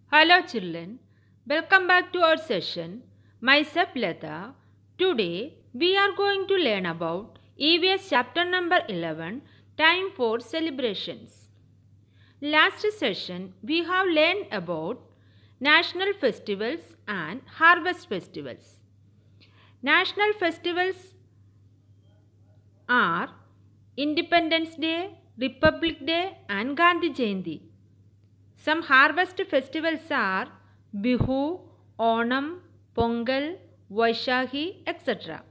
Hello children, welcome back to our session. Myself Lata. Today we are going to learn about EVS chapter number 11, Time for Celebrations. Last session we have learned about national festivals and harvest festivals. National festivals are Independence Day, Republic Day and Gandhi Jayanti. Some harvest festivals are Bihu, Onam, Pongal, Vaishahi, etc.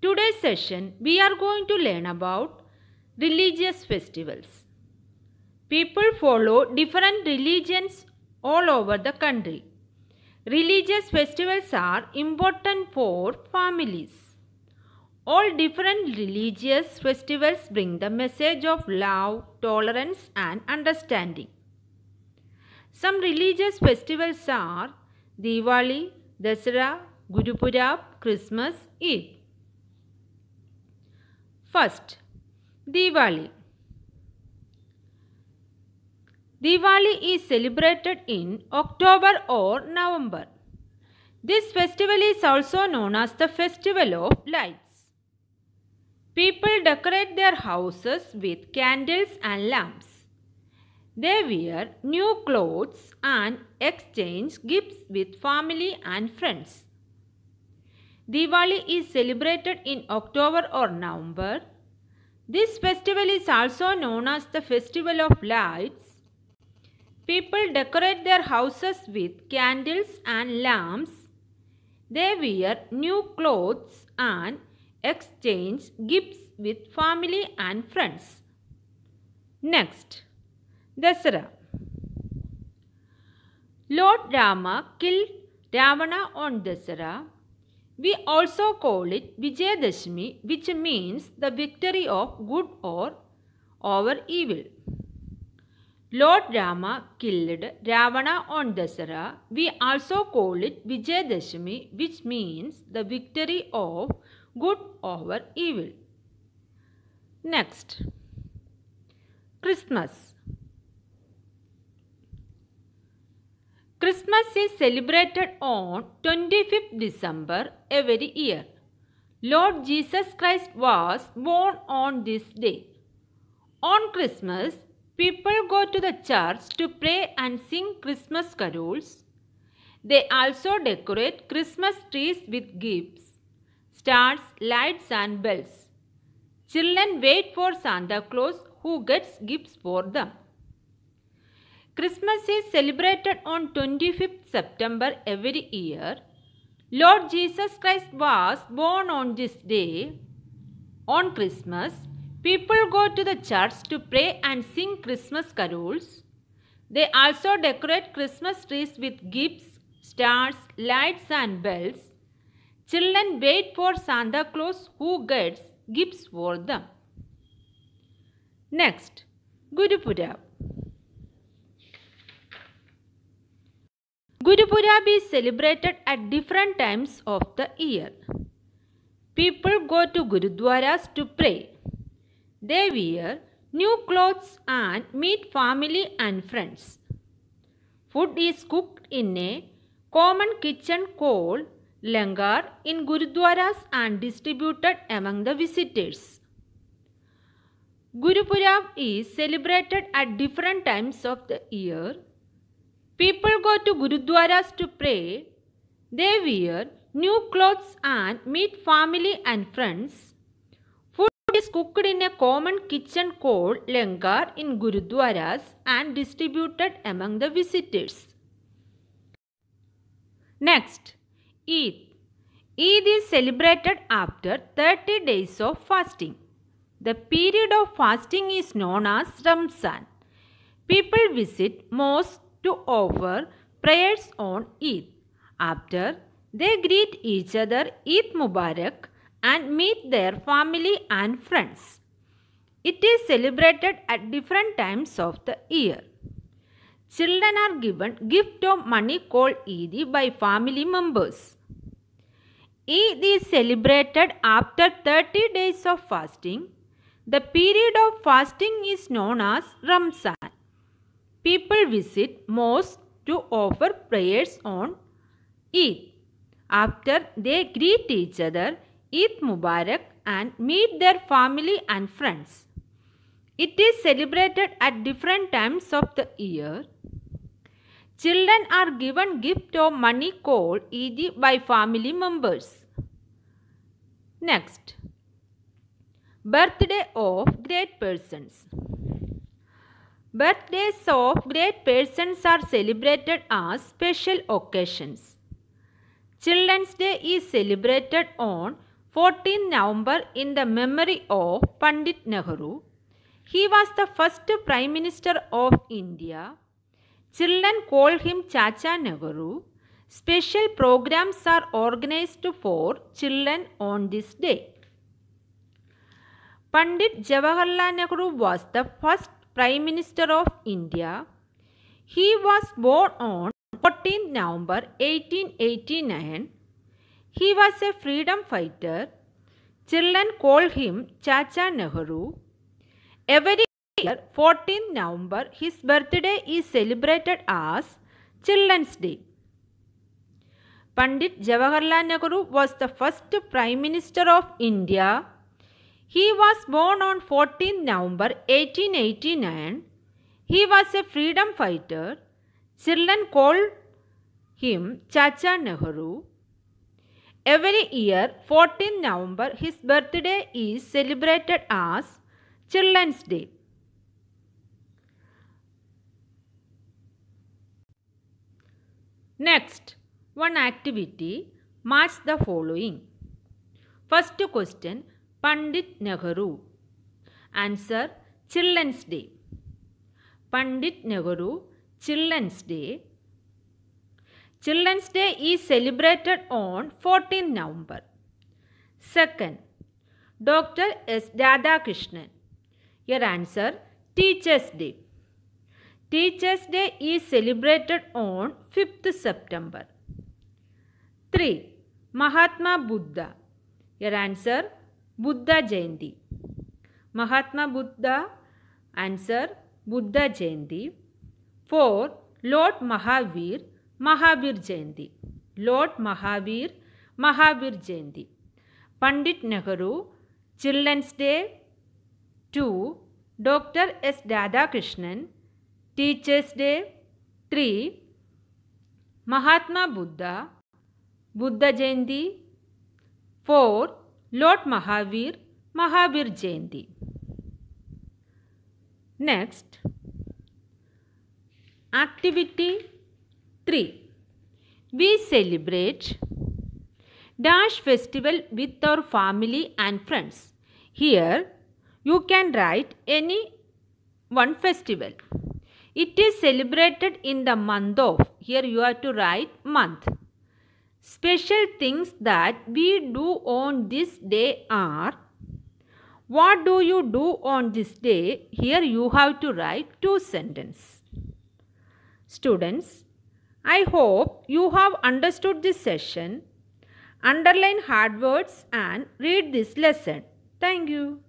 Today's session we are going to learn about religious festivals. People follow different religions all over the country. Religious festivals are important for families. All different religious festivals bring the message of love, tolerance and understanding. Some religious festivals are Diwali, Dasara, Guru Purab, Christmas, Eid. First, Diwali. Diwali is celebrated in October or November. This festival is also known as the Festival of Lights. People decorate their houses with candles and lamps. They wear new clothes and exchange gifts with family and friends. Diwali is celebrated in October or November. This festival is also known as the Festival of Lights. People decorate their houses with candles and lamps. They wear new clothes and exchange gifts with family and friends. Next, Dasara. Lord Rama killed Ravana on Dasara. We also call it Vijayadashmi, which means the victory of good or over evil. Lord Rama killed Ravana on Dasara. We also call it Vijayadashmi, which means the victory of good over evil. Next, Christmas. Christmas is celebrated on 25th December every year. Lord Jesus Christ was born on this day. On Christmas, people go to the church to pray and sing Christmas carols. They also decorate Christmas trees with gifts, stars, lights and bells. Children wait for Santa Claus who gets gifts for them. Christmas is celebrated on 25th September every year. Lord Jesus Christ was born on this day. On Christmas, people go to the church to pray and sing Christmas carols. They also decorate Christmas trees with gifts, stars, lights and bells. Children wait for Santa Claus who gets gifts for them. Next, Guru Purab. Guru Purab is celebrated at different times of the year. People go to Gurudwaras to pray. They wear new clothes and meet family and friends. Food is cooked in a common kitchen called langar in Gurudwaras and distributed among the visitors. Guru Purab is celebrated at different times of the year. People go to Gurudwaras to pray. They wear new clothes and meet family and friends. Food is cooked in a common kitchen called langar in Gurudwaras and distributed among the visitors. Next, Eid. Eid is celebrated after 30 days of fasting. The period of fasting is known as Ramzan. People visit mosques to offer prayers on Eid. After, they greet each other Eid Mubarak and meet their family and friends. It is celebrated at different times of the year. Children are given gift of money called Eid by family members. Eid is celebrated after 30 days of fasting. The period of fasting is known as Ramzan. People visit mosques to offer prayers on Eid. After they greet each other, Eid Mubarak, and meet their family and friends. It is celebrated at different times of the year. Children are given gift of money called Eid by family members. Next, birthday of great persons. Birthdays of great persons are celebrated as special occasions. Children's Day is celebrated on 14 November in the memory of Pandit Nehru. He was the first Prime Minister of India. Children call him Chacha Nehru. Special programs are organized for children on this day. Pandit Jawaharlal Nehru was the first Prime Minister of India. He was born on 14 November 1889. He was a freedom fighter. Children call him Chacha Nehru. Every year, 14 November, his birthday is celebrated as Children's Day. Pandit Jawaharlal Nehru was the first Prime Minister of India. He was born on 14 November 1889. He was a freedom fighter. Children call him Chacha Nehru. Every year, 14 November, his birthday is celebrated as Children's Day. Next, one activity, match the following. First question, Pandit Nehru. Answer, Children's Day. Pandit Nehru, Children's Day. Children's Day is celebrated on 14 November. Second, Dr. S. Radhakrishnan. Your answer, Teachers' Day. Teachers' Day is celebrated on 5th September. 3. Mahatma Buddha. Your answer, Buddha Jayanti. Mahatma Buddha. Answer, Buddha Jayanti. 4. Lord Mahavir. Mahavir Jayanti. Lord Mahavir. Mahavir Jayanti. Pandit Nehru. Children's Day. 2. Dr. S. Radhakrishnan. Teachers' Day. 3. Mahatma Buddha. Buddha Jayanti. 4. Lord Mahavir. Mahavir Jayanti. Next, activity 3. We celebrate Dash festival with our family and friends. Here, you can write any one festival. It is celebrated in the month of. Here you have to write month. Special things that we do on this day are. What do you do on this day? Here you have to write 2 sentences. Students, I hope you have understood this session. Underline hard words and read this lesson. Thank you.